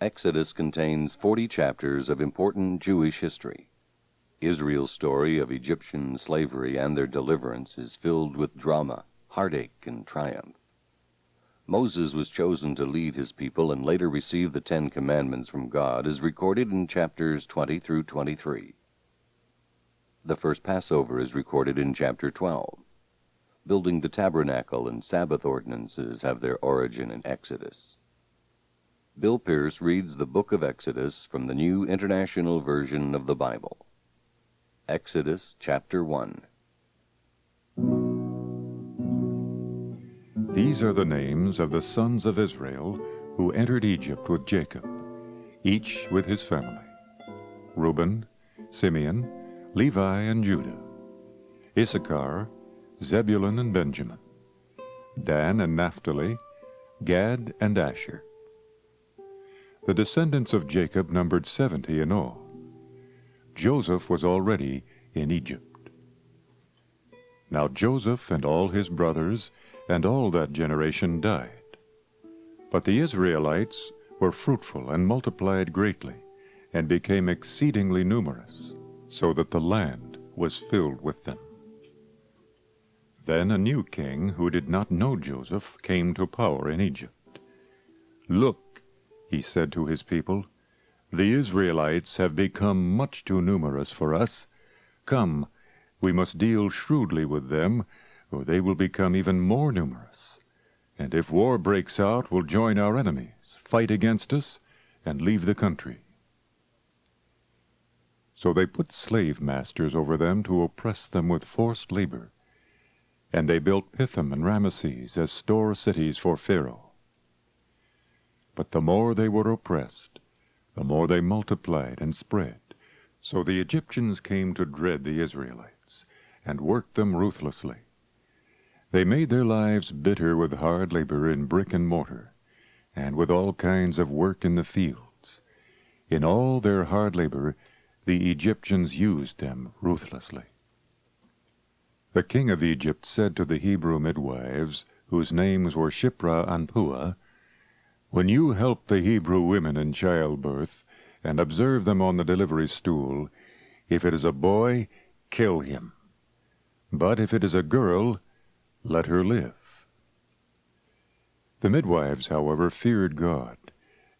Exodus contains 40 chapters of important Jewish history. Israel's story of Egyptian slavery and their deliverance is filled with drama, heartache, and triumph. Moses was chosen to lead his people and later received the 10 Commandments from God, as recorded in chapters 20 through 23. The first Passover is recorded in chapter 12. Building the tabernacle and Sabbath ordinances have their origin in Exodus. Bill Pearce reads the book of Exodus from the New International Version of the Bible. Exodus chapter 1. These are the names of the sons of Israel who entered Egypt with Jacob, each with his family: Reuben, Simeon, Levi, and Judah; Issachar, Zebulun, and Benjamin; Dan and Naphtali; Gad and Asher. The descendants of Jacob numbered 70 in all. Joseph was already in Egypt. Now Joseph and all his brothers and all that generation died. But the Israelites were fruitful and multiplied greatly, and became exceedingly numerous, so that the land was filled with them. Then a new king, who did not know Joseph, came to power in Egypt. "Look," he said to his people, "the Israelites have become much too numerous for us. Come, we must deal shrewdly with them, or they will become even more numerous. And if war breaks out, we'll join our enemies, fight against us, and leave the country." So they put slave masters over them to oppress them with forced labor. And they built Pithom and Ramesses as store cities for Pharaoh. But the more they were oppressed, the more they multiplied and spread. So the Egyptians came to dread the Israelites, and worked them ruthlessly. They made their lives bitter with hard labor in brick and mortar, and with all kinds of work in the fields. In all their hard labor, the Egyptians used them ruthlessly. The king of Egypt said to the Hebrew midwives, whose names were Shiphrah and Puah, "When you help the Hebrew women in childbirth, and observe them on the delivery stool, if it is a boy, kill him. But if it is a girl, let her live." The midwives, however, feared God,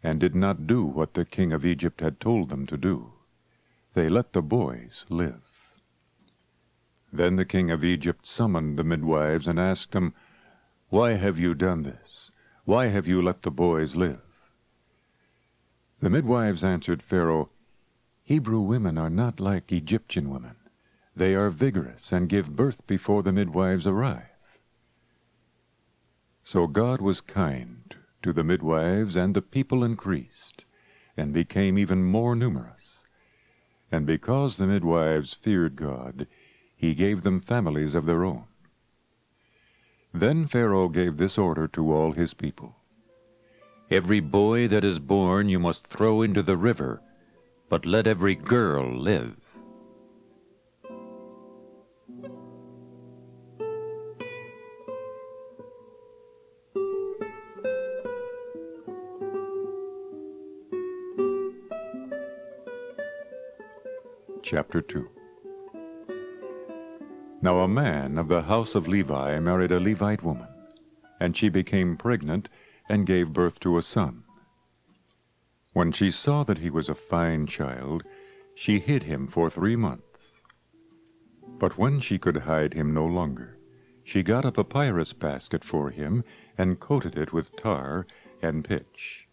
and did not do what the king of Egypt had told them to do. They let the boys live. Then the king of Egypt summoned the midwives and asked them, "Why have you done this? Why have you let the boys live?" The midwives answered Pharaoh, "Hebrew women are not like Egyptian women. They are vigorous and give birth before the midwives arrive." So God was kind to the midwives, and the people increased, and became even more numerous. And because the midwives feared God, he gave them families of their own. Then Pharaoh gave this order to all his people: "Every boy that is born you must throw into the river, but let every girl live." Chapter 2. Now a man of the house of Levi married a Levite woman, and she became pregnant and gave birth to a son. When she saw that he was a fine child, she hid him for 3 months. But when she could hide him no longer, she got a papyrus basket for him and coated it with tar and pitch.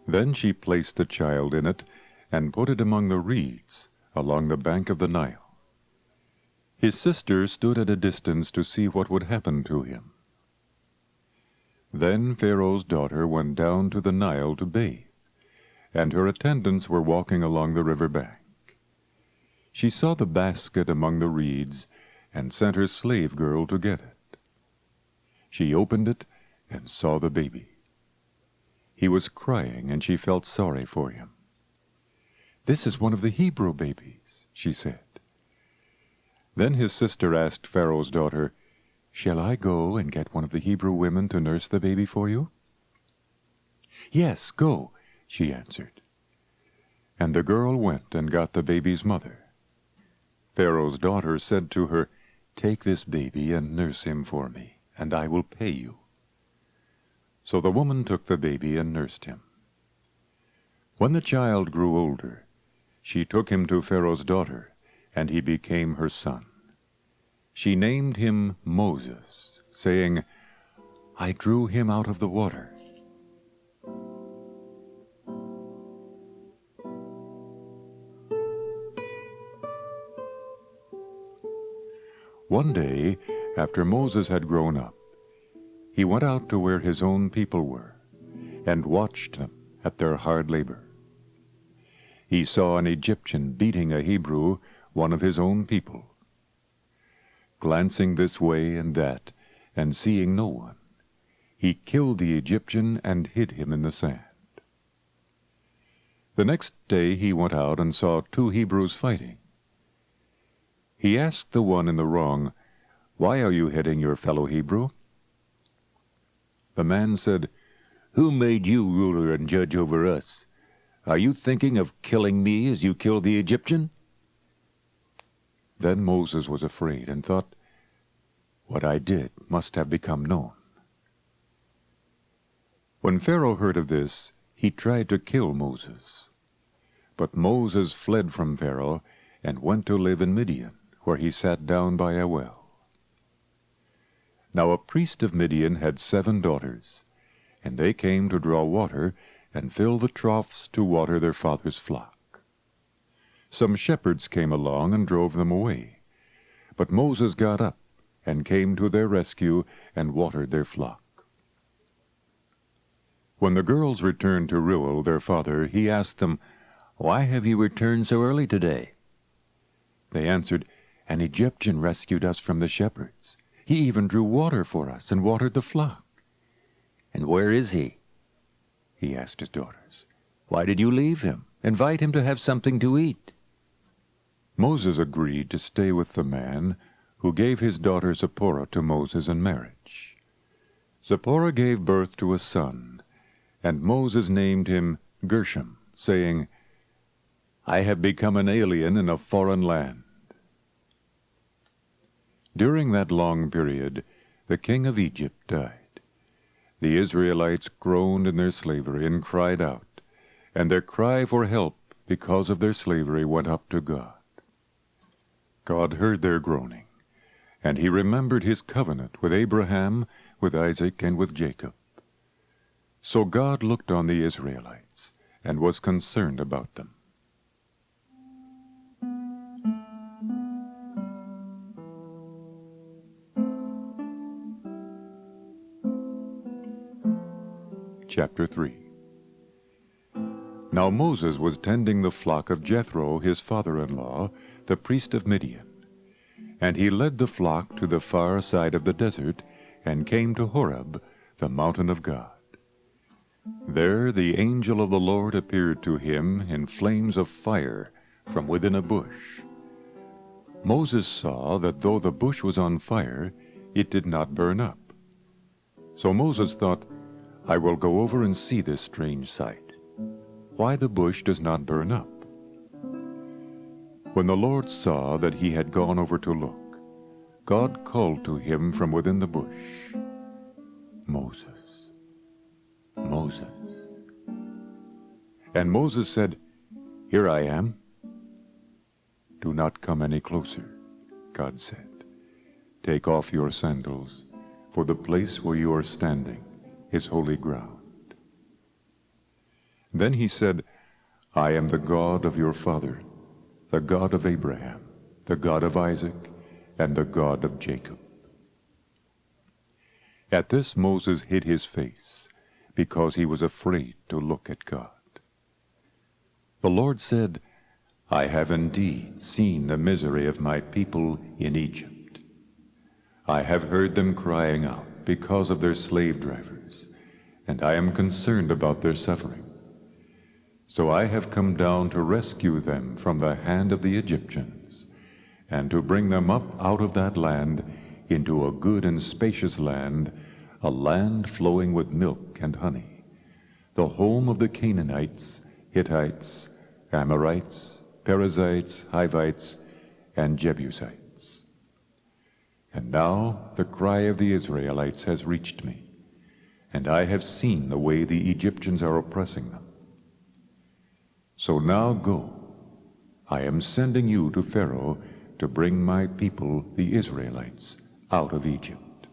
Then she placed the child in it and put it among the reeds along the bank of the Nile. His sister stood at a distance to see what would happen to him. Then Pharaoh's daughter went down to the Nile to bathe, and her attendants were walking along the river bank. She saw the basket among the reeds, and sent her slave girl to get it. She opened it and saw the baby. He was crying, and she felt sorry for him. "This is one of the Hebrew babies," she said. Then his sister asked Pharaoh's daughter, "Shall I go and get one of the Hebrew women to nurse the baby for you?" "Yes, go," she answered. And the girl went and got the baby's mother. Pharaoh's daughter said to her, "Take this baby and nurse him for me, and I will pay you." So the woman took the baby and nursed him. When the child grew older, she took him to Pharaoh's daughter, and he became her son. She named him Moses, saying, "I drew him out of the water." One day, after Moses had grown up, he went out to where his own people were, and watched them at their hard labor. He saw an Egyptian beating a Hebrew, one of his own people. Glancing this way and that, and seeing no one, he killed the Egyptian and hid him in the sand. The next day he went out and saw two Hebrews fighting. He asked the one in the wrong, "Why are you hitting your fellow Hebrew?" The man said, "Who made you ruler and judge over us? Are you thinking of killing me as you killed the Egyptian?" Then Moses was afraid and thought, "What I did must have become known." When Pharaoh heard of this, he tried to kill Moses. But Moses fled from Pharaoh and went to live in Midian, where he sat down by a well. Now a priest of Midian had 7 daughters, and they came to draw water and fill the troughs to water their father's flock. Some shepherds came along and drove them away, but Moses got up and came to their rescue and watered their flock. When the girls returned to Reuel, their father, he asked them, "Why have you returned so early today?" They answered, "An Egyptian rescued us from the shepherds. He even drew water for us and watered the flock." "And where is he?" he asked his daughters. "Why did you leave him? Invite him to have something to eat." Moses agreed to stay with the man, who gave his daughter Zipporah to Moses in marriage. Zipporah gave birth to a son, and Moses named him Gershom, saying, "I have become an alien in a foreign land." During that long period, the king of Egypt died. The Israelites groaned in their slavery and cried out, and their cry for help because of their slavery went up to God. God heard their groaning, and he remembered his covenant with Abraham, with Isaac, and with Jacob. So God looked on the Israelites and was concerned about them. Chapter 3. Now Moses was tending the flock of Jethro, his father-in-law, the priest of Midian. And he led the flock to the far side of the desert, and came to Horeb, the mountain of God. There the angel of the Lord appeared to him in flames of fire from within a bush. Moses saw that though the bush was on fire, it did not burn up. So Moses thought, "I will go over and see this strange sight, why the bush does not burn up." When the Lord saw that he had gone over to look, God called to him from within the bush, "Moses, Moses." And Moses said, "Here I am." "Do not come any closer," God said. "Take off your sandals, for the place where you are standing is holy ground." Then he said, "I am the God of your father, the God of Abraham, the God of Isaac, and the God of Jacob." At this Moses hid his face, because he was afraid to look at God. The Lord said, "I have indeed seen the misery of my people in Egypt. I have heard them crying out because of their slave drivers, and I am concerned about their suffering. So I have come down to rescue them from the hand of the Egyptians, and to bring them up out of that land into a good and spacious land, a land flowing with milk and honey, the home of the Canaanites, Hittites, Amorites, Perizzites, Hivites, and Jebusites. And now the cry of the Israelites has reached me, and I have seen the way the Egyptians are oppressing them. So now go, I am sending you to Pharaoh to bring my people, the Israelites, out of Egypt.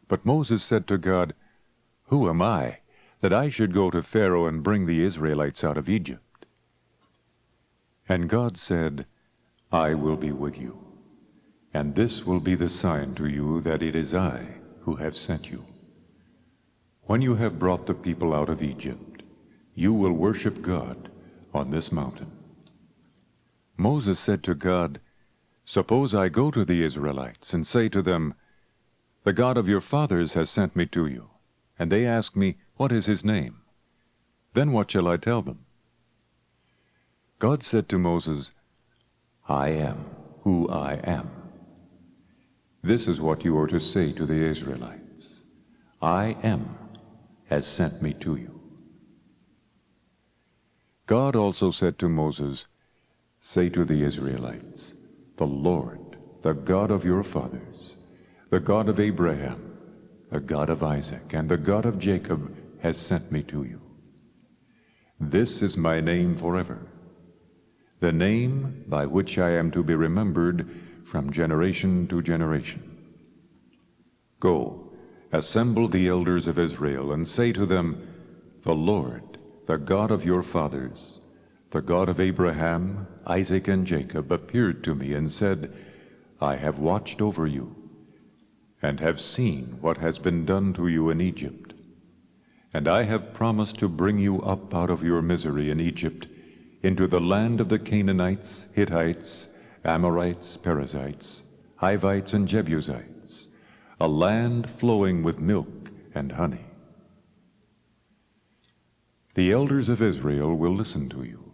But Moses said to God, Who am I, that I should go to Pharaoh and bring the Israelites out of Egypt? And God said, I will be with you, and this will be the sign to you that it is I who have sent you. When you have brought the people out of Egypt, you will worship God on this mountain. Moses said to God, Suppose I go to the Israelites and say to them, The God of your fathers has sent me to you, and they ask me, What is his name? Then what shall I tell them? God said to Moses, I am who I am. This is what you are to say to the Israelites. I am has sent me to you. God also said to Moses, Say to the Israelites, The Lord, the God of your fathers, the God of Abraham, the God of Isaac, and the God of Jacob has sent me to you. This is my name forever, the name by which I am to be remembered from generation to generation. Go, assemble the elders of Israel, and say to them, The Lord, the God of your fathers, the God of Abraham, Isaac, and Jacob, appeared to me and said, I have watched over you, and have seen what has been done to you in Egypt. And I have promised to bring you up out of your misery in Egypt into the land of the Canaanites, Hittites, Amorites, Perizzites, Hivites, and Jebusites, a land flowing with milk and honey. The elders of Israel will listen to you.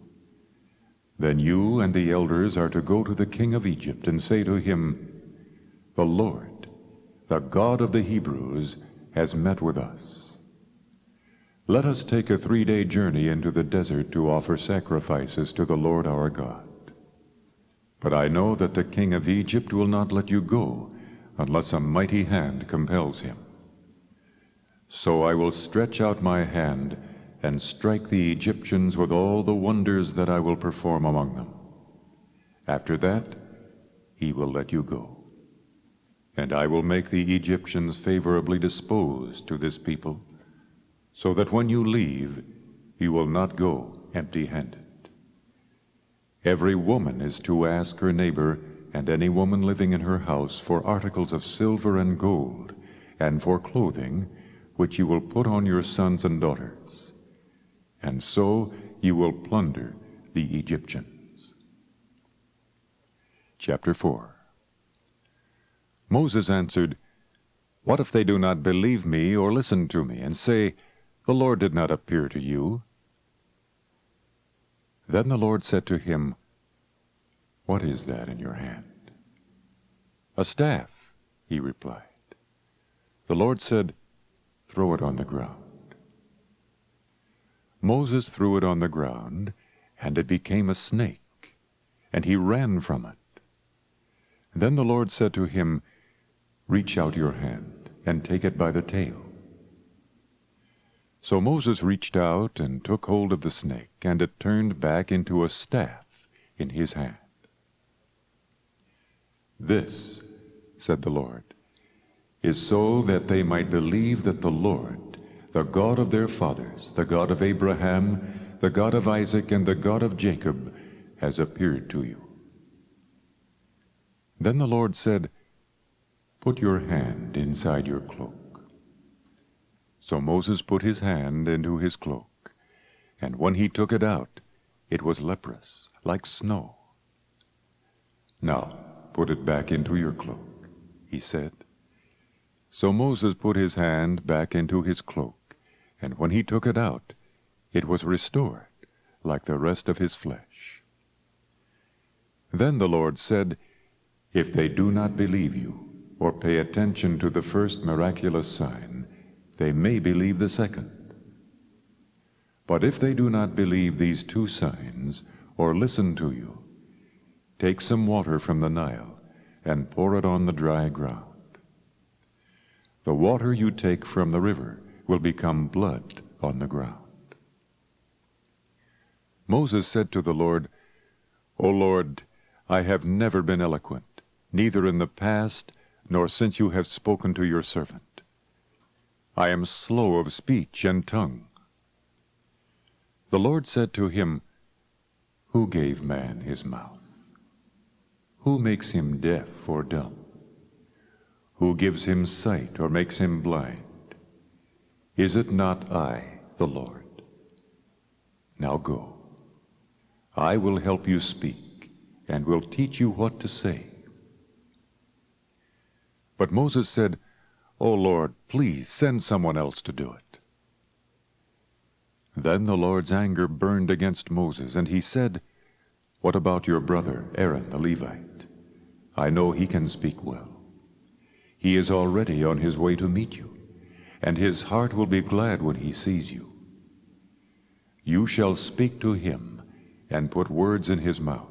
Then you and the elders are to go to the king of Egypt and say to him, The Lord, the God of the Hebrews, has met with us. Let us take a 3-day journey into the desert to offer sacrifices to the Lord our God. But I know that the king of Egypt will not let you go unless a mighty hand compels him. So I will stretch out my hand and strike the Egyptians with all the wonders that I will perform among them. After that, he will let you go. And I will make the Egyptians favorably disposed to this people, so that when you leave, you will not go empty-handed. Every woman is to ask her neighbor and any woman living in her house for articles of silver and gold, and for clothing, which you will put on your sons and daughters. And so you will plunder the Egyptians. Chapter 4. Moses answered, What if they do not believe me or listen to me, and say, The Lord did not appear to you? Then the Lord said to him, What is that in your hand? A staff, he replied. The Lord said, Throw it on the ground. Moses threw it on the ground, and it became a snake, and he ran from it. Then the Lord said to him, Reach out your hand, and take it by the tail. So Moses reached out and took hold of the snake, and it turned back into a staff in his hand. This, said the Lord, is so that they might believe that the Lord, the God of their fathers, the God of Abraham, the God of Isaac, and the God of Jacob, has appeared to you. Then the Lord said, Put your hand inside your cloak. So Moses put his hand into his cloak, and when he took it out, it was leprous, like snow. Now put it back into your cloak, he said. So Moses put his hand back into his cloak, and when he took it out, it was restored, like the rest of his flesh. Then the Lord said, If they do not believe you, or pay attention to the first miraculous sign, they may believe the second, But if they do not believe these two signs, or listen to you, take some water from the Nile, and pour it on the dry ground. The water you take from the river will become blood on the ground. Moses said to the Lord, O Lord, I have never been eloquent, neither in the past, nor since you have spoken to your servant. I am slow of speech and tongue. The Lord said to him, Who gave man his mouth? Who makes him deaf or dumb? Who gives him sight or makes him blind? Is it not I, the Lord? Now go. I will help you speak, and will teach you what to say. But Moses said, O Lord, please send someone else to do it. Then the Lord's anger burned against Moses, and he said, What about your brother Aaron the Levite? I know he can speak well. He is already on his way to meet you, and his heart will be glad when he sees you. You shall speak to him, and put words in his mouth.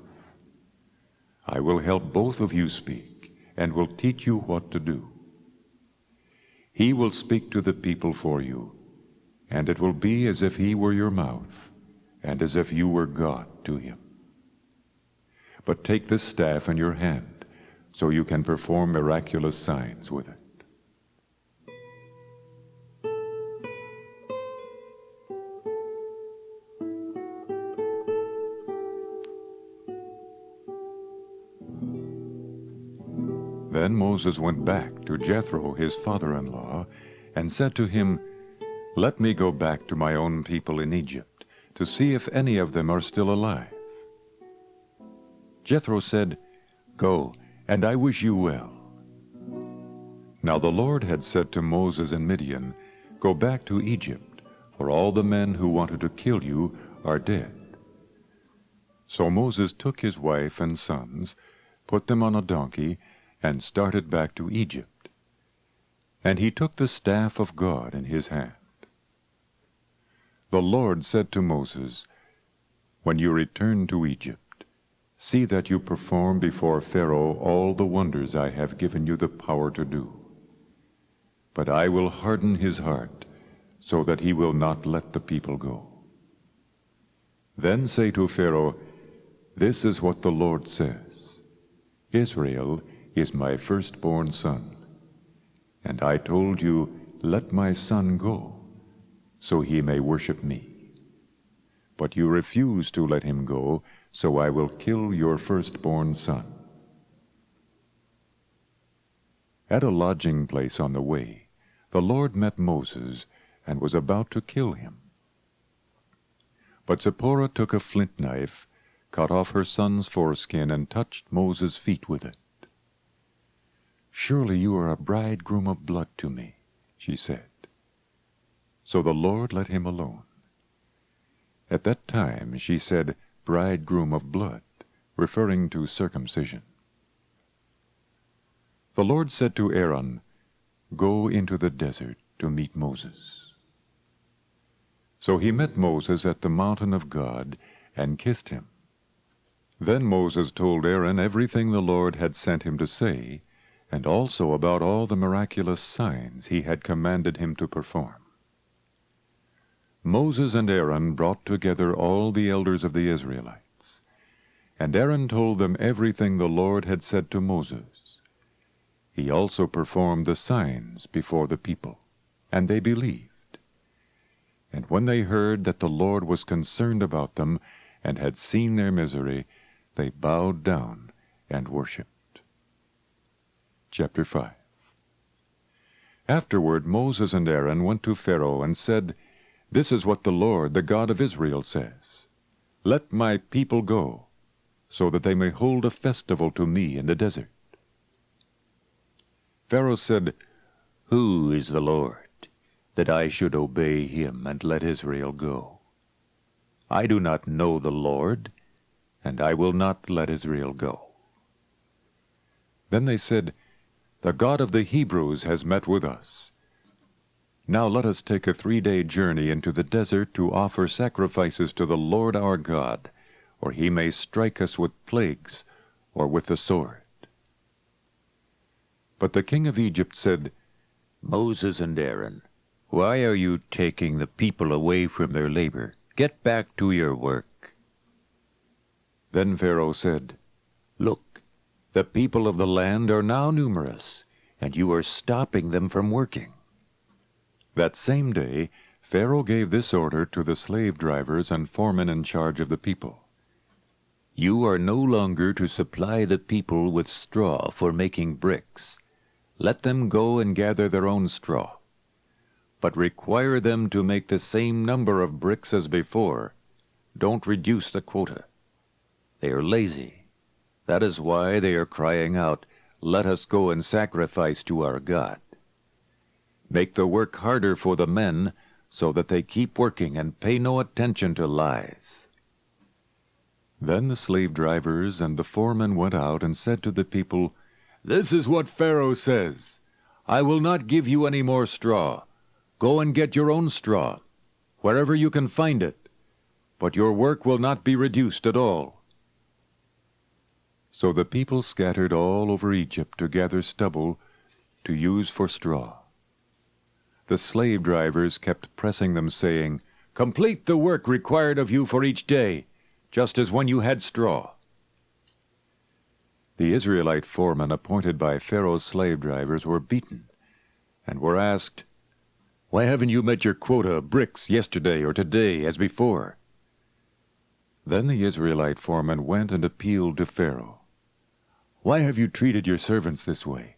I will help both of you speak, and will teach you what to do. He will speak to the people for you, and it will be as if he were your mouth, and as if you were God to him. But take this staff in your hand, so you can perform miraculous signs with it. Then Moses went back to Jethro, his father-in-law, and said to him, Let me go back to my own people in Egypt, to see if any of them are still alive. Jethro said, Go, and I wish you well. Now the Lord had said to Moses in Midian, Go back to Egypt, for all the men who wanted to kill you are dead. So Moses took his wife and sons, put them on a donkey, and started back to Egypt. And he took the staff of God in his hand. The Lord said to Moses, When you return to Egypt, see that you perform before Pharaoh all the wonders I have given you the power to do. But I will harden his heart, so that he will not let the people go. Then say to Pharaoh, This is what the Lord says, Israel is my firstborn son. And I told you, Let my son go, so he may worship me. But you refuse to let him go, so I will kill your firstborn son. At a lodging place on the way, the Lord met Moses and was about to kill him. But Zipporah took a flint knife, cut off her son's foreskin, and touched Moses' feet with it. Surely you are a bridegroom of blood to me, she said. So the Lord let him alone. At that time she said, bridegroom of blood, referring to circumcision. The Lord said to Aaron, Go into the desert to meet Moses. So he met Moses at the mountain of God and kissed him. Then Moses told Aaron everything the Lord had sent him to say, and also about all the miraculous signs he had commanded him to perform. Moses and Aaron brought together all the elders of the Israelites, and Aaron told them everything the Lord had said to Moses. He also performed the signs before the people, and they believed. And when they heard that the Lord was concerned about them and had seen their misery, they bowed down and worshipped. Chapter 5. Afterward Moses and Aaron went to Pharaoh and said, This is what the Lord, the God of Israel, says. Let my people go, so that they may hold a festival to me in the desert. Pharaoh said, Who is the Lord, that I should obey him and let Israel go? I do not know the Lord, and I will not let Israel go. Then they said, The God of the Hebrews has met with us. Now let us take a 3-day journey into the desert to offer sacrifices to the Lord our God, or he may strike us with plagues, or with the sword." But the king of Egypt said, "Moses and Aaron, why are you taking the people away from their labor? Get back to your work." Then Pharaoh said, "Look, the people of the land are now numerous, and you are stopping them from working." That same day Pharaoh gave this order to the slave drivers and foremen in charge of the people: "You are no longer to supply the people with straw for making bricks. Let them go and gather their own straw. But require them to make the same number of bricks as before. Don't reduce the quota. They are lazy. That is why they are crying out, 'Let us go and sacrifice to our God.' Make the work harder for the men, so that they keep working and pay no attention to lies." Then the slave drivers and the foremen went out and said to the people, "This is what Pharaoh says: I will not give you any more straw. Go and get your own straw, wherever you can find it, but your work will not be reduced at all." So the people scattered all over Egypt to gather stubble to use for straw. The slave drivers kept pressing them, saying, "Complete the work required of you for each day, just as when you had straw." The Israelite foremen appointed by Pharaoh's slave drivers were beaten, and were asked, "Why haven't you met your quota of bricks yesterday or today as before?" Then the Israelite foreman went and appealed to Pharaoh. "Why have you treated your servants this way?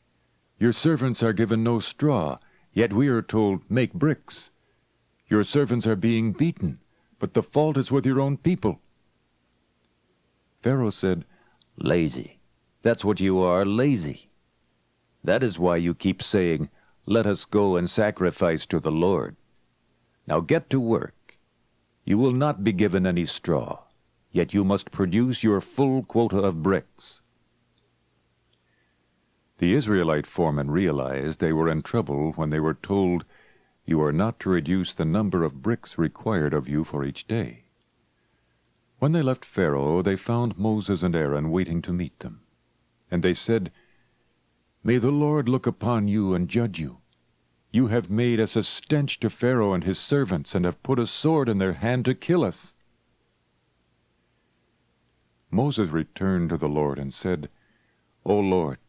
Your servants are given no straw, yet we are told, 'Make bricks.' Your servants are being beaten, but the fault is with your own people." Pharaoh said, "Lazy. That's what you are, lazy. That is why you keep saying, 'Let us go and sacrifice to the Lord.' Now get to work. You will not be given any straw, yet you must produce your full quota of bricks." The Israelite foremen realized they were in trouble when they were told, "You are not to reduce the number of bricks required of you for each day." When they left Pharaoh, they found Moses and Aaron waiting to meet them. And they said, "May the Lord look upon you and judge you. You have made us a stench to Pharaoh and his servants, and have put a sword in their hand to kill us." Moses returned to the Lord and said, "O Lord,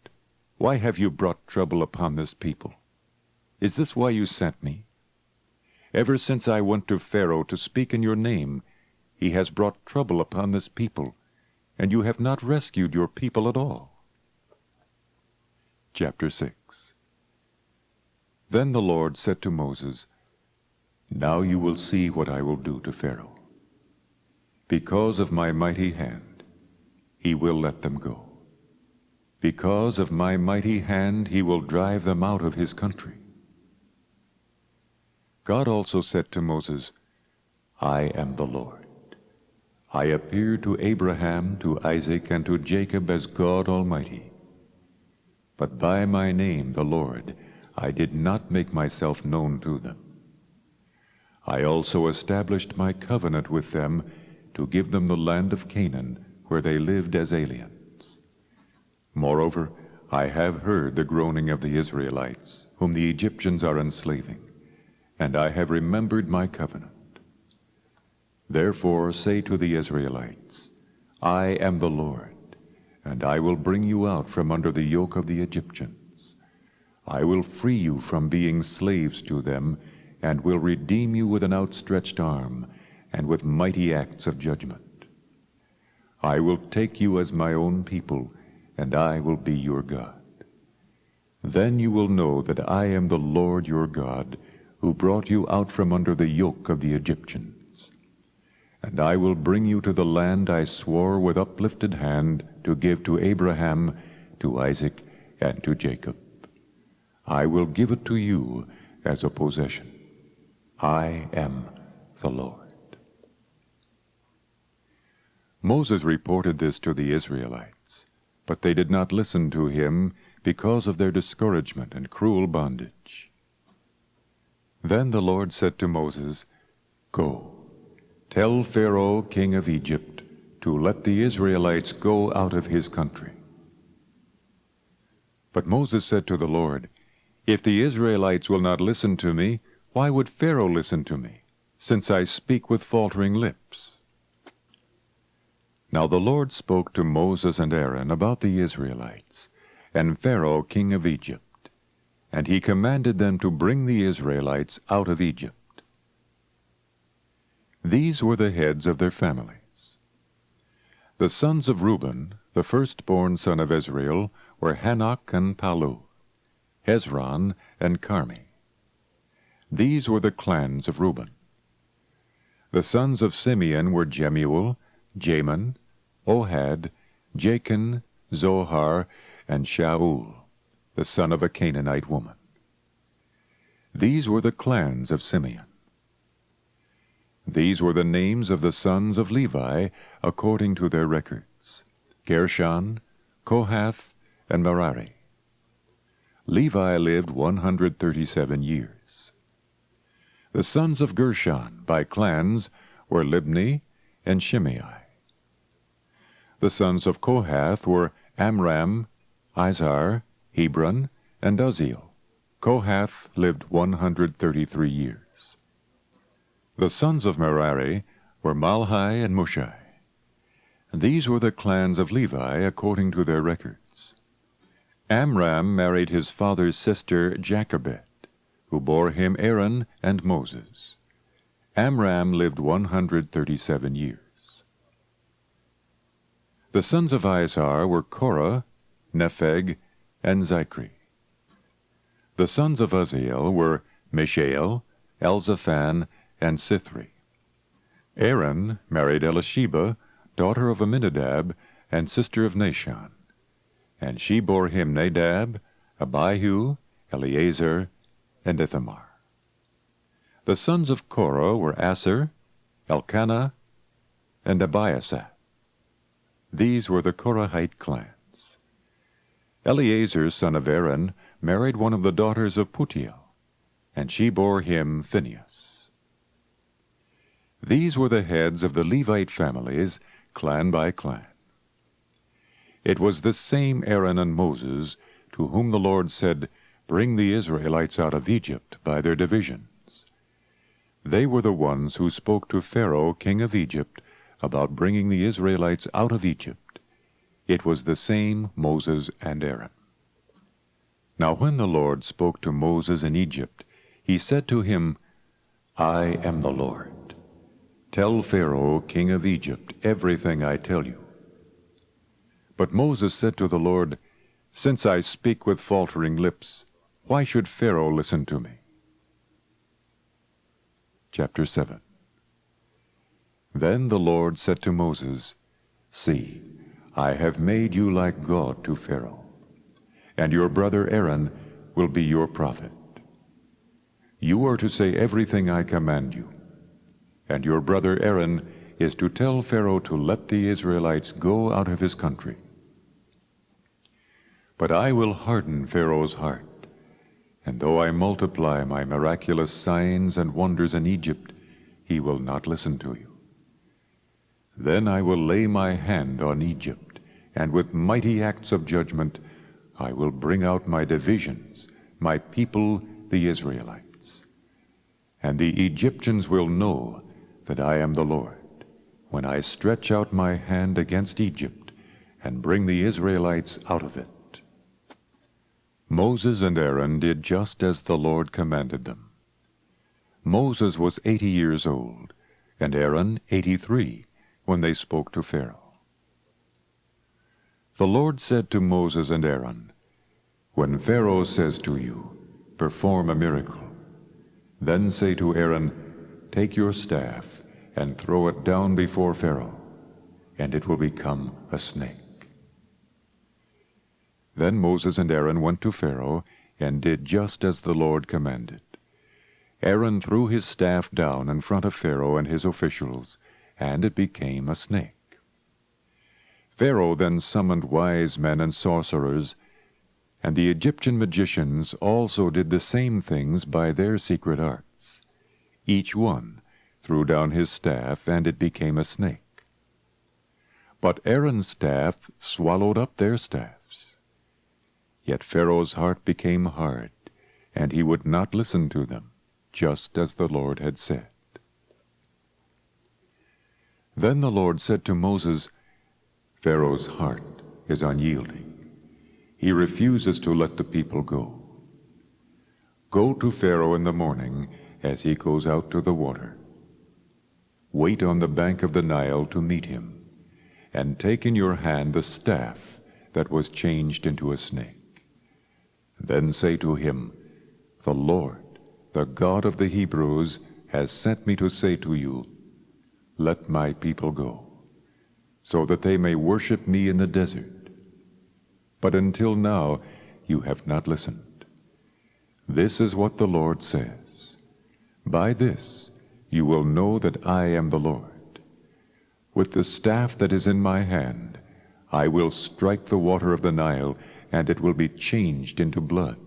why have you brought trouble upon this people? Is this why you sent me? Ever since I went to Pharaoh to speak in your name, he has brought trouble upon this people, and you have not rescued your people at all." Chapter 6. Then the Lord said to Moses, "Now you will see what I will do to Pharaoh. Because of my mighty hand, he will let them go. Because of my mighty hand, he will drive them out of his country." God also said to Moses, "I am the Lord. I appeared to Abraham, to Isaac, and to Jacob as God Almighty. But by my name, the Lord, I did not make myself known to them. I also established my covenant with them to give them the land of Canaan, where they lived as aliens. Moreover, I have heard the groaning of the Israelites, whom the Egyptians are enslaving, and I have remembered my covenant. Therefore say to the Israelites, I am the Lord, and I will bring you out from under the yoke of the Egyptians. I will free you from being slaves to them, and will redeem you with an outstretched arm, and with mighty acts of judgment. I will take you as my own people, and I will be your God. Then you will know that I am the Lord your God, who brought you out from under the yoke of the Egyptians. And I will bring you to the land I swore with uplifted hand to give to Abraham, to Isaac, and to Jacob. I will give it to you as a possession. I am the Lord." Moses reported this to the Israelites, but they did not listen to him because of their discouragement and cruel bondage. Then the Lord said to Moses, Go, tell Pharaoh, king of Egypt, to let the Israelites go out of his country. But Moses said to the Lord, If the Israelites will not listen to me, why would Pharaoh listen to me, since I speak with faltering lips? Now the Lord spoke to Moses and Aaron about the Israelites, and Pharaoh king of Egypt, and he commanded them to bring the Israelites out of Egypt. These were the heads of their families. The sons of Reuben, the firstborn son of Israel, were Hanok and Palu, Hezron and Carmi. These were the clans of Reuben. The sons of Simeon were Jemuel, Jamin, Ohad, Jachin, Zohar, and Shaul, the son of a Canaanite woman. These were the clans of Simeon. These were the names of the sons of Levi according to their records: Gershon, Kohath, and Merari. Levi lived 137 years. The sons of Gershon by clans were Libni and Shimei. The sons of Kohath were Amram, Izhar, Hebron, and Uzziel. Kohath lived 133 years. The sons of Merari were Malhi and Mushai. These were the clans of Levi according to their records. Amram married his father's sister Jochebed, who bore him Aaron and Moses. Amram lived 137 years. The sons of Izhar were Korah, Nepheg, and Zikri. The sons of Uzziel were Mishael, Elzaphan, and Sithri. Aaron married Elisheba, daughter of Amminadab, and sister of Nashon, and she bore him Nadab, Abihu, Eleazar, and Ithamar. The sons of Korah were Asher, Elkanah, and Abiasaph. These were the Korahite clans. Eleazar, son of Aaron, married one of the daughters of Putiel, and she bore him Phinehas. These were the heads of the Levite families, clan by clan. It was this same Aaron and Moses to whom the Lord said, Bring the Israelites out of Egypt by their divisions. They were the ones who spoke to Pharaoh, king of Egypt, about bringing the Israelites out of Egypt. It was the same Moses and Aaron. Now when the Lord spoke to Moses in Egypt, he said to him, I am the Lord. Tell Pharaoh, king of Egypt, everything I tell you. But Moses said to the Lord, Since I speak with faltering lips, why should Pharaoh listen to me? Chapter 7. Then the Lord said to Moses, See, I have made you like God to Pharaoh, and your brother Aaron will be your prophet. You are to say everything I command you, and your brother Aaron is to tell Pharaoh to let the Israelites go out of his country. But I will harden Pharaoh's heart, and though I multiply my miraculous signs and wonders in Egypt, he will not listen to you. Then I will lay my hand on Egypt, and with mighty acts of judgment I will bring out my divisions, my people the Israelites. And the Egyptians will know that I am the Lord, when I stretch out my hand against Egypt and bring the Israelites out of it. Moses and Aaron did just as the Lord commanded them. Moses was 80 years old, and Aaron 83, when they spoke to Pharaoh. The Lord said to Moses and Aaron, When Pharaoh says to you, Perform a miracle, then say to Aaron, Take your staff and throw it down before Pharaoh, and it will become a snake. Then Moses and Aaron went to Pharaoh and did just as the Lord commanded. Aaron threw his staff down in front of Pharaoh and his officials, and it became a snake. Pharaoh then summoned wise men and sorcerers, and the Egyptian magicians also did the same things by their secret arts. Each one threw down his staff, and it became a snake. But Aaron's staff swallowed up their staffs. Yet Pharaoh's heart became hard, and he would not listen to them, just as the Lord had said. Then the Lord said to Moses, "Pharaoh's heart is unyielding. He refuses to let the people go. Go to Pharaoh in the morning as he goes out to the water. Wait on the bank of the Nile to meet him, and take in your hand the staff that was changed into a snake. Then say to him, 'The Lord, the God of the Hebrews, has sent me to say to you, let my people go, so that they may worship me in the desert. But until now you have not listened. This is what the Lord says. By this you will know that I am the Lord. With the staff that is in my hand, I will strike the water of the Nile, and it will be changed into blood.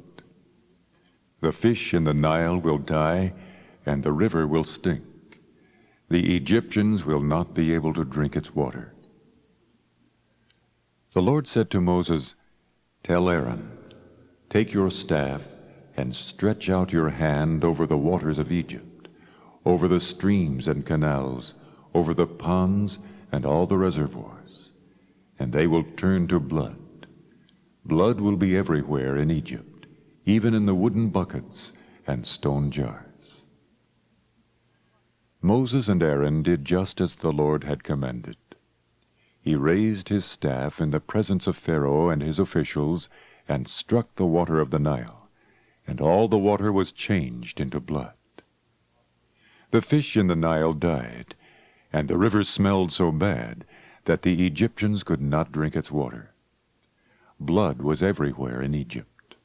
The fish in the Nile will die, and the river will stink. The Egyptians will not be able to drink its water.' The Lord said to Moses, 'Tell Aaron, take your staff and stretch out your hand over the waters of Egypt, over the streams and canals, over the ponds and all the reservoirs, and they will turn to blood. Blood will be everywhere in Egypt, even in the wooden buckets and stone jars.' Moses and Aaron did just as the Lord had commanded. He raised his staff in the presence of Pharaoh and his officials and struck the water of the Nile, and all the water was changed into blood. The fish in the Nile died, and the river smelled so bad that the Egyptians could not drink its water. Blood was everywhere in Egypt.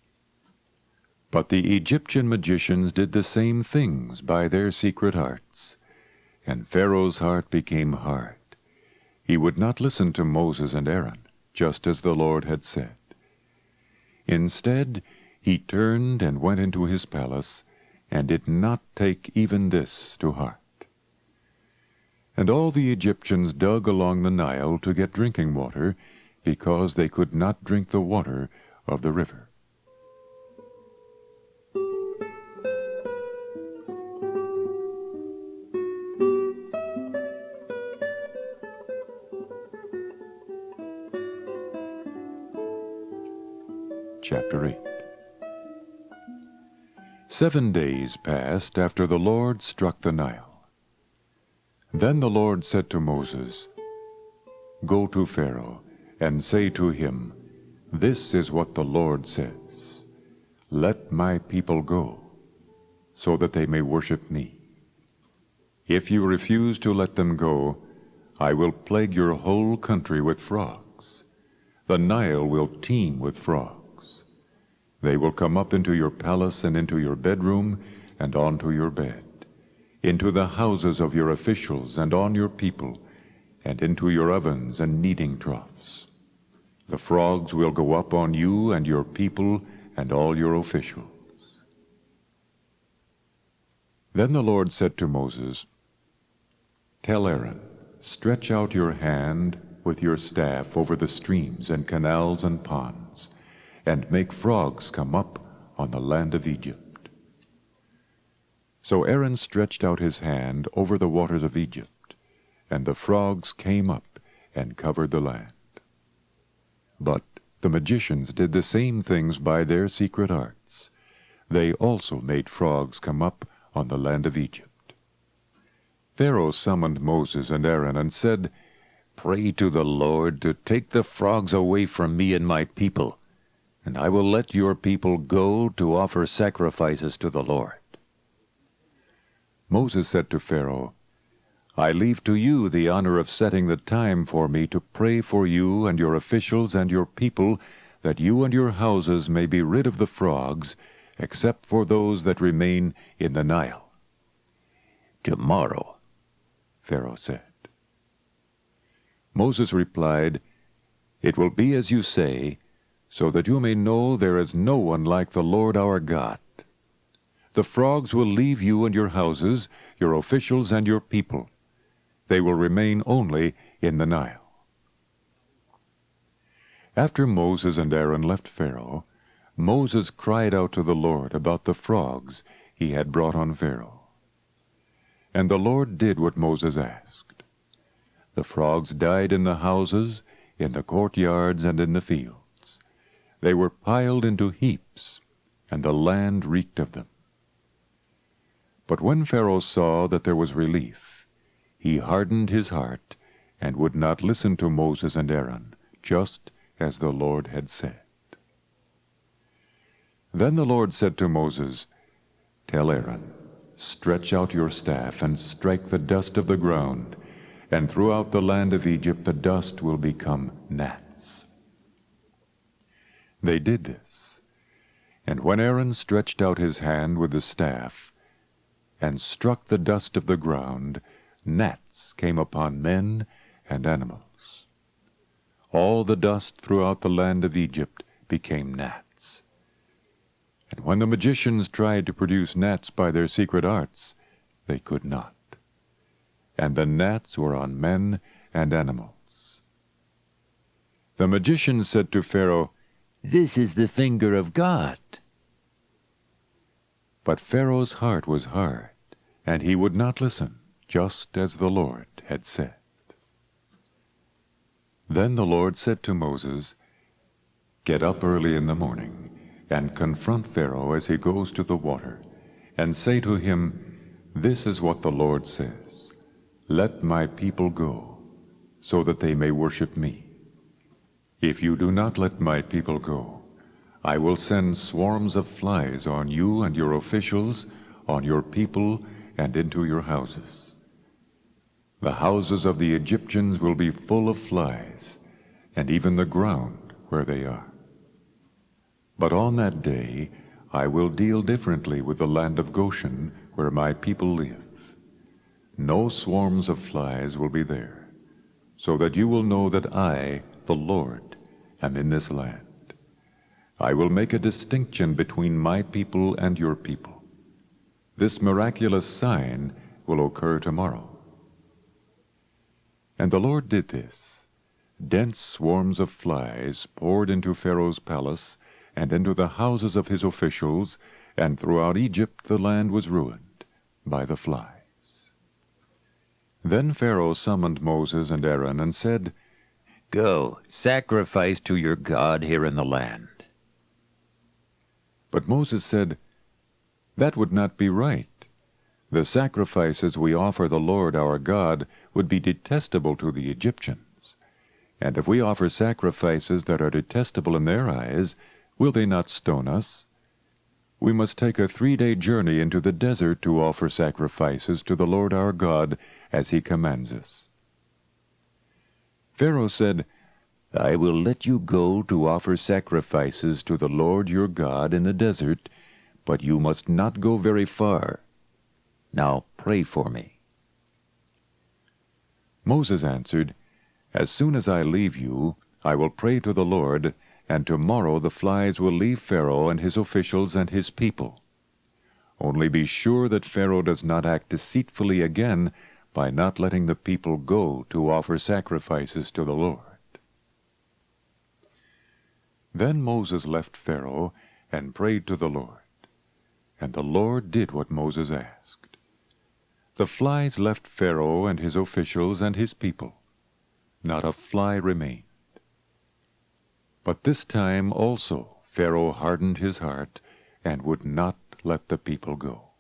But the Egyptian magicians did the same things by their secret arts, and Pharaoh's heart became hard. He would not listen to Moses and Aaron, just as the Lord had said. Instead, he turned and went into his palace, and did not take even this to heart. And all the Egyptians dug along the Nile to get drinking water, because they could not drink the water of the river. Chapter 8. 7 days passed after the Lord struck the Nile. Then the Lord said to Moses, "Go to Pharaoh, and say to him, 'This is what the Lord says. Let my people go, so that they may worship me. If you refuse to let them go, I will plague your whole country with frogs. The Nile will teem with frogs. They will come up into your palace and into your bedroom and onto your bed, into the houses of your officials and on your people, and into your ovens and kneading troughs. The frogs will go up on you and your people and all your officials.'" Then the Lord said to Moses, "Tell Aaron, stretch out your hand with your staff over the streams and canals and ponds, and make frogs come up on the land of Egypt." So Aaron stretched out his hand over the waters of Egypt, and the frogs came up and covered the land. But the magicians did the same things by their secret arts. They also made frogs come up on the land of Egypt. Pharaoh summoned Moses and Aaron and said, "Pray to the Lord to take the frogs away from me and my people, and I will let your people go to offer sacrifices to the Lord." Moses said to Pharaoh, "I leave to you the honor of setting the time for me to pray for you and your officials and your people, that you and your houses may be rid of the frogs, except for those that remain in the Nile." "Tomorrow," Pharaoh said. Moses replied, "It will be as you say, so that you may know there is no one like the Lord our God. The frogs will leave you and your houses, your officials and your people. They will remain only in the Nile." After Moses and Aaron left Pharaoh, Moses cried out to the Lord about the frogs he had brought on Pharaoh. And the Lord did what Moses asked. The frogs died in the houses, in the courtyards, and in the fields. They were piled into heaps, and the land reeked of them. But when Pharaoh saw that there was relief, he hardened his heart and would not listen to Moses and Aaron, just as the Lord had said. Then the Lord said to Moses, "Tell Aaron, stretch out your staff and strike the dust of the ground, and throughout the land of Egypt the dust will become gnats." They did this, and when Aaron stretched out his hand with the staff and struck the dust of the ground, gnats came upon men and animals. All the dust throughout the land of Egypt became gnats. And when the magicians tried to produce gnats by their secret arts, they could not. And the gnats were on men and animals. The magicians said to Pharaoh, "This is the finger of God." But Pharaoh's heart was hard, and he would not listen, just as the Lord had said. Then the Lord said to Moses, "Get up early in the morning, and confront Pharaoh as he goes to the water, and say to him, 'This is what the Lord says, let my people go, so that they may worship me. If you do not let my people go, I will send swarms of flies on you and your officials, on your people, and into your houses. The houses of the Egyptians will be full of flies, and even the ground where they are. But on that day I will deal differently with the land of Goshen, where my people live. No swarms of flies will be there, so that you will know that I, the Lord, am in this land. I will make a distinction between my people and your people. This miraculous sign will occur tomorrow." And the Lord did this. Dense swarms of flies poured into Pharaoh's palace and into the houses of his officials, and throughout Egypt the land was ruined by the flies. Then Pharaoh summoned Moses and Aaron and said, "Go, sacrifice to your God here in the land." But Moses said, "That would not be right. The sacrifices we offer the Lord our God would be detestable to the Egyptians. And if we offer sacrifices that are detestable in their eyes, will they not stone us? We must take a 3-day journey into the desert to offer sacrifices to the Lord our God as he commands us." Pharaoh said, "I will let you go to offer sacrifices to the Lord your God in the desert, but you must not go very far. Now pray for me." Moses answered, "As soon as I leave you, I will pray to the Lord, and tomorrow the flies will leave Pharaoh and his officials and his people. Only be sure that Pharaoh does not act deceitfully again by not letting the people go to offer sacrifices to the Lord." Then Moses left Pharaoh and prayed to the Lord, and the Lord did what Moses asked. The flies left Pharaoh and his officials and his people. Not a fly remained. But this time also Pharaoh hardened his heart and would not let the people go.